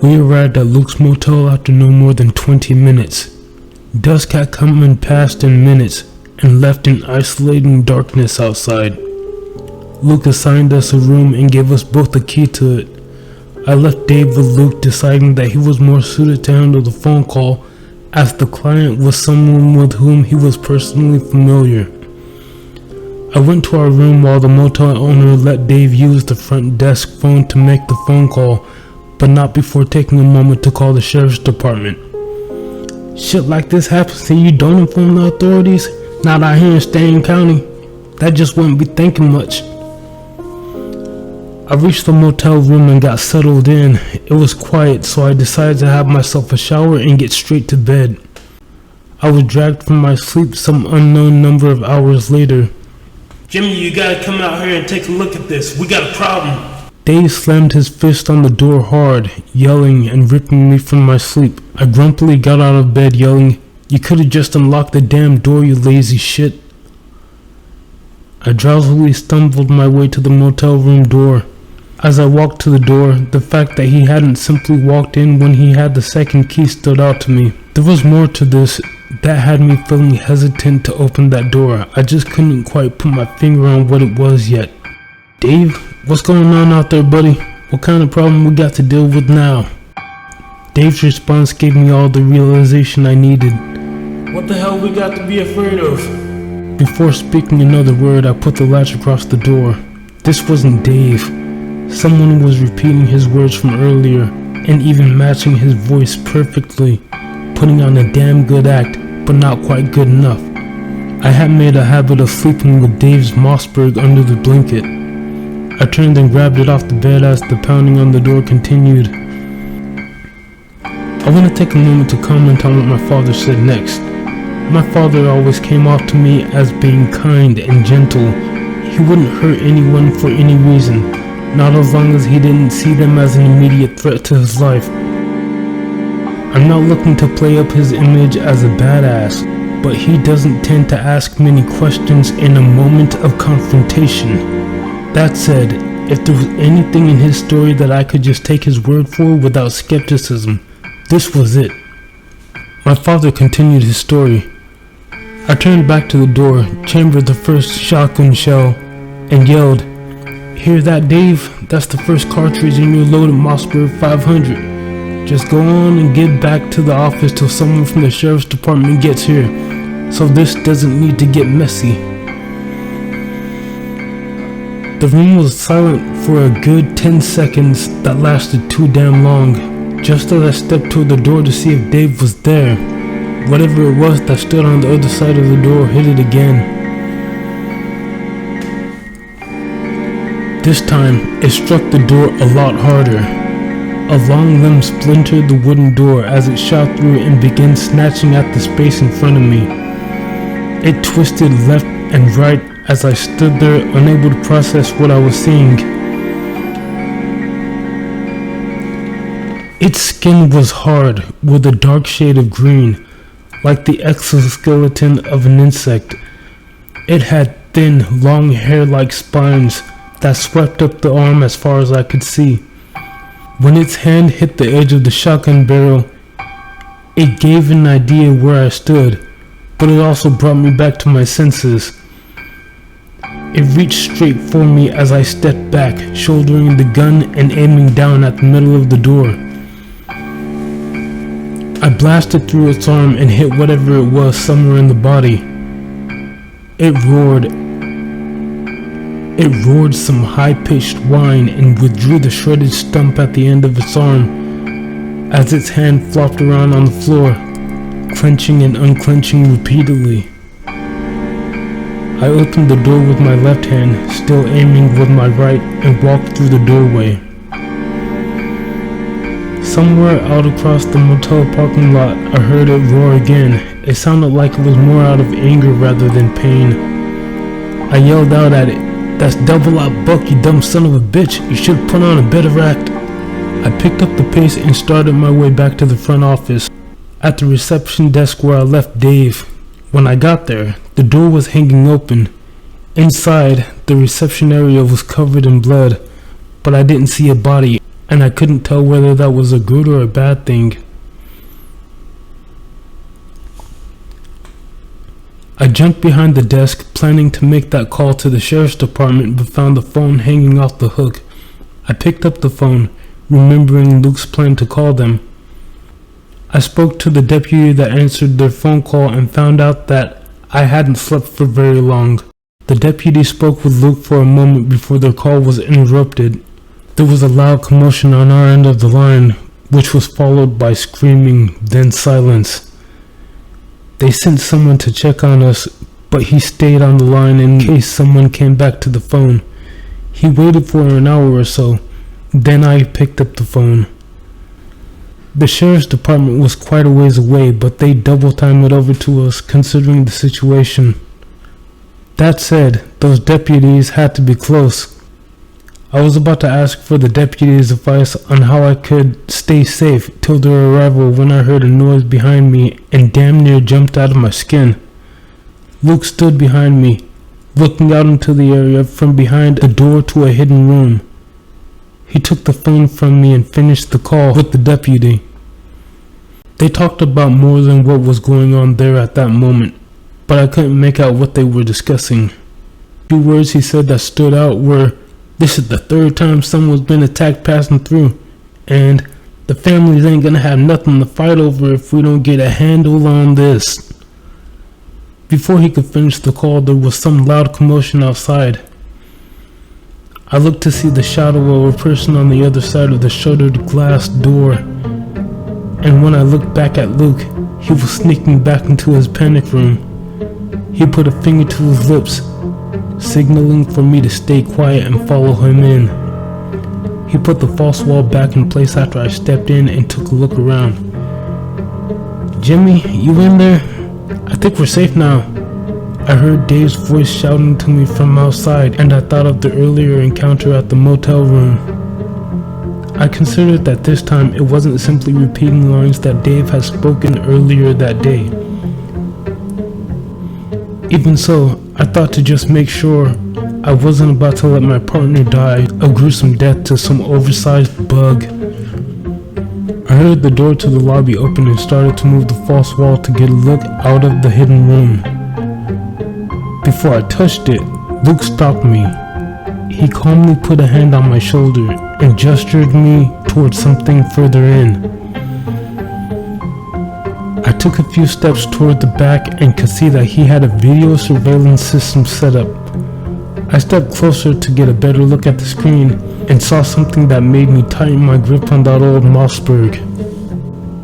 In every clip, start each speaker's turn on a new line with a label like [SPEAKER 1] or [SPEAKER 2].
[SPEAKER 1] We arrived at Luke's motel after no more than 20 minutes. Dusk had come and passed in minutes and left in isolating darkness outside. Luke assigned us a room and gave us both a key to it. I left Dave with Luke, deciding that he was more suited to handle the phone call, as the client was someone with whom he was personally familiar. I went to our room while the motel owner let Dave use the front desk phone to make the phone call, but not before taking a moment to call the sheriff's department. Shit like this happens and you don't inform the authorities? Not out here in Stanton County. That just wouldn't be thinking much. I reached the motel room and got settled in. It was quiet, so I decided to have myself a shower and get straight to bed. I was dragged from my sleep some unknown number of hours later. Jimmy, you gotta come out here and take a look at this. We got a problem. Dave slammed his fist on the door hard, yelling and ripping me from my sleep. I grumpily got out of bed yelling, "You could've just unlocked the damn door, you lazy shit." I drowsily stumbled my way to the motel room door. As I walked to the door, the fact that he hadn't simply walked in when he had the second key stood out to me. There was more to this that had me feeling hesitant to open that door. I just couldn't quite put my finger on what it was yet. "Dave, what's going on out there, buddy? What kind of problem we got to deal with now?" Dave's response gave me all the realization I needed. "What the hell we got to be afraid of?" Before speaking another word, I put the latch across the door. This wasn't Dave. Someone was repeating his words from earlier, and even matching his voice perfectly, putting on a damn good act, but not quite good enough. I had made a habit of sleeping with Dave's Mossberg under the blanket. I turned and grabbed it off the bed as the pounding on the door continued. I want to take a moment to comment on what my father said next. My father always came off to me as being kind and gentle. He wouldn't hurt anyone for any reason, not as long as he didn't see them as an immediate threat to his life. I'm not looking to play up his image as a badass, but he doesn't tend to ask many questions in a moment of confrontation. That said, if there was anything in his story that I could just take his word for without skepticism, this was it. My father continued his story. I turned back to the door, chambered the first shotgun shell, and yelled, "Hear that, Dave? That's the first cartridge in your loaded Mossberg 500. Just go on and get back to the office till someone from the sheriff's department gets here, so this doesn't need to get messy." The room was silent for a good 10 seconds that lasted too damn long. Just as I stepped toward the door to see if Dave was there, whatever it was that stood on the other side of the door hit it again. This time, it struck the door a lot harder. A long limb splintered the wooden door as it shot through and began snatching at the space in front of me. It twisted left and right as I stood there, unable to process what I was seeing. Its skin was hard, with a dark shade of green, like the exoskeleton of an insect. It had thin, long hair-like spines that swept up the arm as far as I could see. When its hand hit the edge of the shotgun barrel, it gave an idea where I stood, but it also brought me back to my senses. It reached straight for me as I stepped back, shouldering the gun and aiming down at the middle of the door. I blasted through its arm and hit whatever it was somewhere in the body. It roared some high-pitched whine and withdrew the shredded stump at the end of its arm as its hand flopped around on the floor, clenching and unclenching repeatedly. I opened the door with my left hand, still aiming with my right, and walked through the doorway. Somewhere out across the motel parking lot, I heard it roar again. It sounded like it was more out of anger rather than pain. I yelled out at it, "That's Double Out Buck, you dumb son of a bitch. You should put on a better act." I picked up the pace and started my way back to the front office, at the reception desk where I left Dave. When I got there, the door was hanging open. Inside, the reception area was covered in blood, but I didn't see a body. and I couldn't tell whether that was a good or a bad thing. I jumped behind the desk, planning to make that call to the sheriff's department, but found the phone hanging off the hook. I picked up the phone, remembering Luke's plan to call them. I spoke to the deputy that answered their phone call and found out that I hadn't slept for very long. The deputy spoke with Luke for a moment before their call was interrupted. There was a loud commotion on our end of the line, which was followed by screaming, then silence. They sent someone to check on us, but he stayed on the line in case someone came back to the phone. He waited for an hour or so, then I picked up the phone. The sheriff's department was quite a ways away, but they double-timed it over to us considering the situation. That said, those deputies had to be close. I was about to ask for the deputy's advice on how I could stay safe till their arrival when I heard a noise behind me and damn near jumped out of my skin. Luke stood behind me, looking out into the area from behind a door to a hidden room. He took the phone from me and finished the call with the deputy. They talked about more than what was going on there at that moment, but I couldn't make out what they were discussing. The words he said that stood out were, "This is the third time someone's been attacked passing through, and the families ain't gonna have nothing to fight over if we don't get a handle on this." Before he could finish the call, there was some loud commotion outside. I looked to see the shadow of a person on the other side of the shuttered glass door, and when I looked back at Luke, he was sneaking back into his panic room. He put a finger to his lips, signaling for me to stay quiet and follow him in. He put the false wall back in place after I stepped in and took a look around. "Jimmy, you in there? I think we're safe now." I heard Dave's voice shouting to me from outside, and I thought of the earlier encounter at the motel room. I considered that this time it wasn't simply repeating lines that Dave had spoken earlier that day. Even so, I thought to just make sure I wasn't about to let my partner die a gruesome death to some oversized bug. I heard the door to the lobby open and started to move the false wall to get a look out of the hidden room. Before I touched it, Luke stopped me. He calmly put a hand on my shoulder and gestured me towards something further in. I took a few steps toward the back and could see that he had a video surveillance system set up. I stepped closer to get a better look at the screen and saw something that made me tighten my grip on that old Mossberg.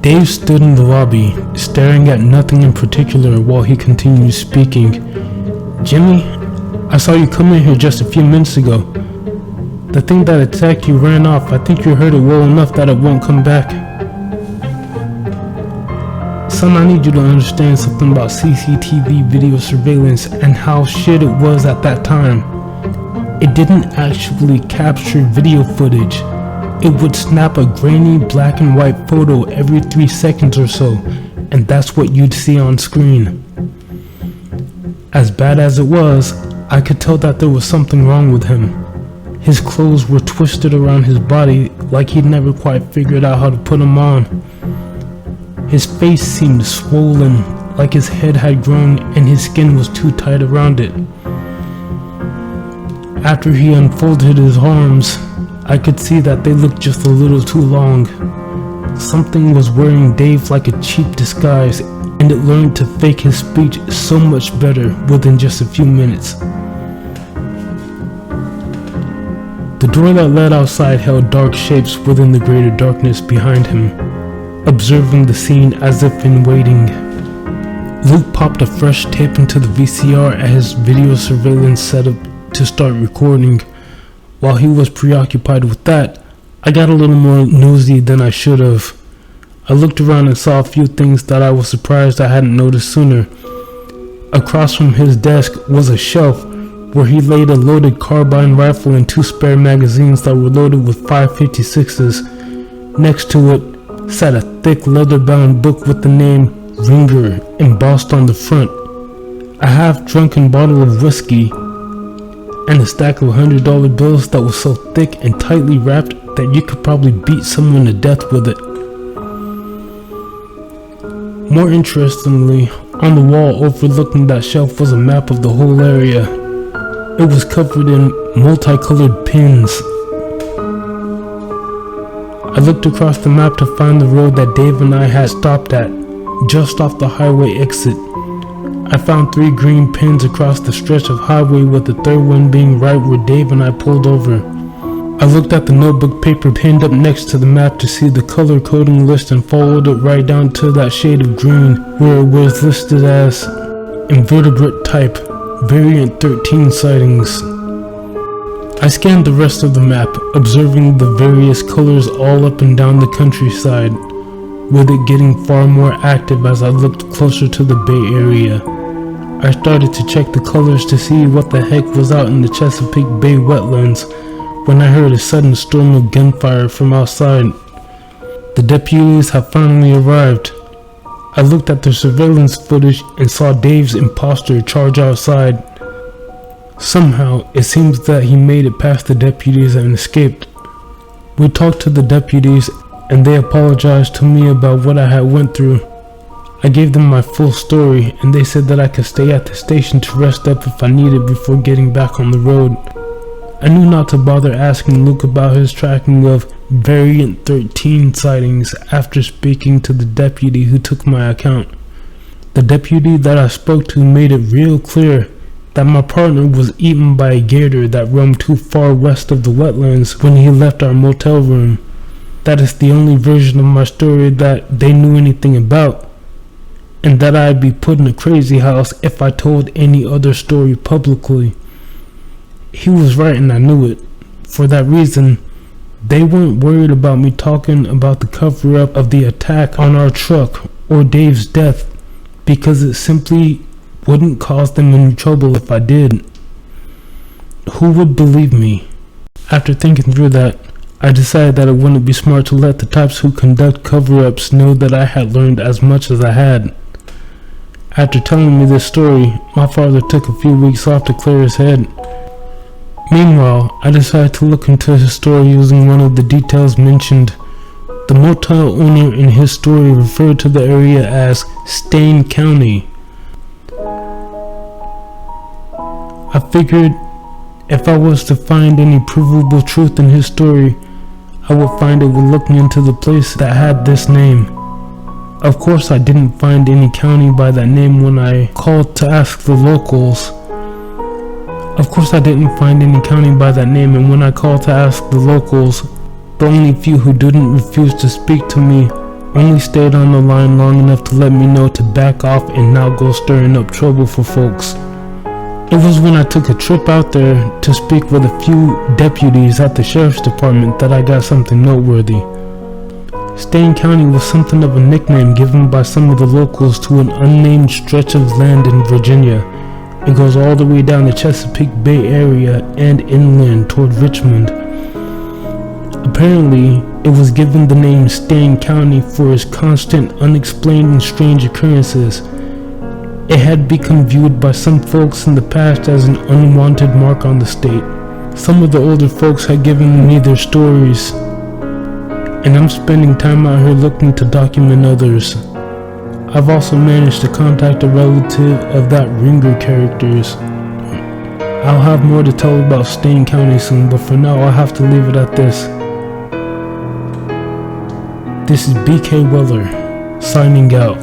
[SPEAKER 1] Dave stood in the lobby, staring at nothing in particular while he continued speaking. "Jimmy, I saw you come in here just a few minutes ago. The thing that attacked you ran off. I think you heard it well enough that it won't come back." "Son, I need you to understand something about CCTV video surveillance and how shit it was at that time. It didn't actually capture video footage. It would snap a grainy black and white photo every 3 seconds or so, and that's what you'd see on screen. As bad as it was, I could tell that there was something wrong with him. His clothes were twisted around his body like he'd never quite figured out how to put them on. His face seemed swollen, like his head had grown and his skin was too tight around it. After he unfolded his arms, I could see that they looked just a little too long. Something was wearing Dave like a cheap disguise, and it learned to fake his speech so much better within just a few minutes. The door that led outside held dark shapes within the greater darkness behind him, observing the scene as if in waiting. Luke popped a fresh tape into the VCR at his video surveillance setup to start recording. While he was preoccupied with that, I got a little more nosy than I should have. I looked around and saw a few things that I was surprised I hadn't noticed sooner. Across from his desk was a shelf where he laid a loaded carbine rifle and 2 spare magazines that were loaded with 5.56s. Next to it sat a thick leather-bound book with the name Ringer embossed on the front, a half-drunken bottle of whiskey, and a stack of $100 bills that was so thick and tightly wrapped that you could probably beat someone to death with it. More interestingly, on the wall overlooking that shelf was a map of the whole area. It was covered in multicolored pins. I looked across the map to find the road that Dave and I had stopped at, just off the highway exit. I found 3 green pins across the stretch of highway, with the third one being right where Dave and I pulled over. I looked at the notebook paper pinned up next to the map to see the color coding list and followed it right down to that shade of green where it was listed as invertebrate type, variant 13 sightings. I scanned the rest of the map, observing the various colors all up and down the countryside, with it getting far more active as I looked closer to the Bay Area. I started to check the colors to see what the heck was out in the Chesapeake Bay wetlands when I heard a sudden storm of gunfire from outside. The deputies had finally arrived. I looked at their surveillance footage and saw Dave's imposter charge outside. Somehow, it seems that he made it past the deputies and escaped. We talked to the deputies and they apologized to me about what I had went through. I gave them my full story and they said that I could stay at the station to rest up if I needed before getting back on the road. I knew not to bother asking Luke about his tracking of variant 13 sightings after speaking to the deputy who took my account. The deputy that I spoke to made it real clear that my partner was eaten by a gator that roamed too far west of the wetlands when he left our motel room. That is the only version of my story that they knew anything about, and that I'd be put in a crazy house if I told any other story publicly. He was right and I knew it. For that reason, they weren't worried about me talking about the cover-up of the attack on our truck or Dave's death, because it simply wouldn't cause them any trouble if I did. Who would believe me? After thinking through that, I decided that it wouldn't be smart to let the types who conduct cover-ups know that I had learned as much as I had. After telling me this story, my father took a few weeks off to clear his head. Meanwhile, I decided to look into his story using one of the details mentioned. The motel owner in his story referred to the area as Stain County. I figured if I was to find any provable truth in his story, I would find it with looking into the place that had this name. Of course, I didn't find any county by that name when I called to ask the locals. And when I called to ask the locals, the only few who didn't refuse to speak to me only stayed on the line long enough to let me know to back off and not go stirring up trouble for folks. It was when I took a trip out there to speak with a few deputies at the sheriff's department that I got something noteworthy. Stain County was something of a nickname given by some of the locals to an unnamed stretch of land in Virginia. It goes all the way down the Chesapeake Bay area and inland toward Richmond. Apparently, it was given the name Stain County for its constant, unexplained and strange occurrences. It had become viewed by some folks in the past as an unwanted mark on the state. Some of the older folks had given me their stories, and I'm spending time out here looking to document others. I've also managed to contact a relative of that Ringer character's. I'll have more to tell about Stain County soon, but for now I'll have to leave it at this. This is BK Weller, signing out.